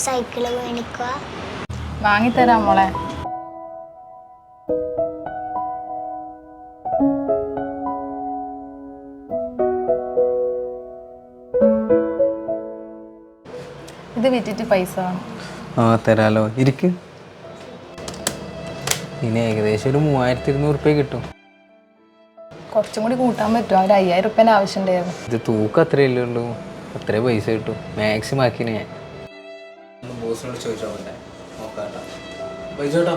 Cycle മേടിക്കുക? വാങ്ങിത്തരാം മോളെ. ഇത് വിറ്റിട്ട് പൈസ വേണം. തരാലോ, ഇരിക്ക്. ഇനി ഏകദേശം ഒരു 3200 കിട്ടും. കുറച്ചും കൂടി കൂട്ടാൻ പറ്റുമോ? ഒരു 5000 റുപ്യേൻ്റെ ആവശ്യമുണ്ടായിരുന്നു. ഇത് തൂക്കം അത്രയല്ലേ ഉള്ളൂ, അത്രേ പൈസ കിട്ടും. മാക്സിമം ആക്കിന് ഞാൻ. ബോസിനോട് ചോദിച്ചോട്ടെ, നോക്കാട്ടോ. പൈസ കേട്ടോ.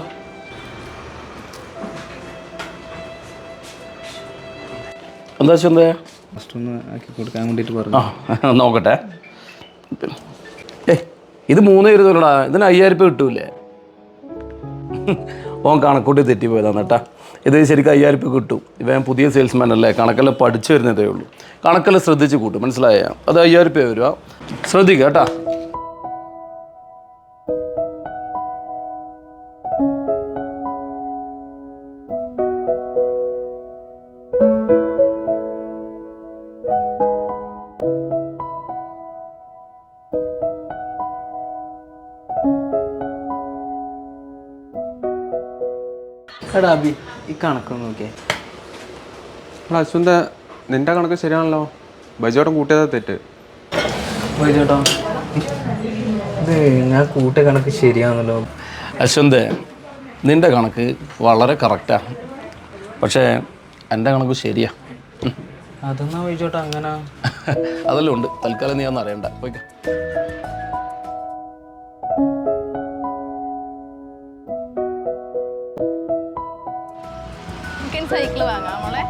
എന്താ ചെന്തേ ഫസ്റ്റ് ഒന്ന് ആക്കി കൊടുക്കാൻ വേണ്ടിയിട്ട് പറഞ്ഞു. നോക്കട്ടെ. ഇത് 3000 ഇതിന് 5000 രൂപ കിട്ടൂലേ? ഓൻ കണക്കൂട്ടി തെറ്റിപ്പോയതാണ് കേട്ടാ. ഇത് ശരിക്കും 5000 രൂപ കിട്ടും. ഇവൻ പുതിയ സെയിൽസ്മാൻ അല്ലേ, കണക്കെല്ലാം പഠിച്ചു വരുന്നതേ ഉള്ളൂ. കണക്കെല്ലാം ശ്രദ്ധിച്ച് കൂട്ടും, മനസ്സിലായ? അത് 5000 രൂപ വരിക. ശ്രദ്ധിക്കുക കേട്ടാ. എടാ അബി, ഈ കണക്കൊന്ന് നോക്കിയേ. അശ്വന്ത, നിന്റെ കണക്ക് ശരിയാണല്ലോ. ബൈജോട്ടൻ കൂട്ടിയതാ തെറ്റ്. ബൈജോട്ടോ, ഇത് ഞാൻ കൂട്ടിയ കണക്ക് ശരിയാണല്ലോ. അശ്വന്തേ, നിൻ്റെ കണക്ക് വളരെ കറക്റ്റാണ്, പക്ഷേ എൻ്റെ കണക്ക് ശരിയാ. അതെന്നാ ബൈജോട്ടോ അങ്ങനെ? അതെല്ലാം ഉണ്ട്. തൽക്കാലം നീ ഒന്നും അറിയണ്ട, പോയിക്ക. സൈക്കിൾ വാങ്ങാം മോളെ.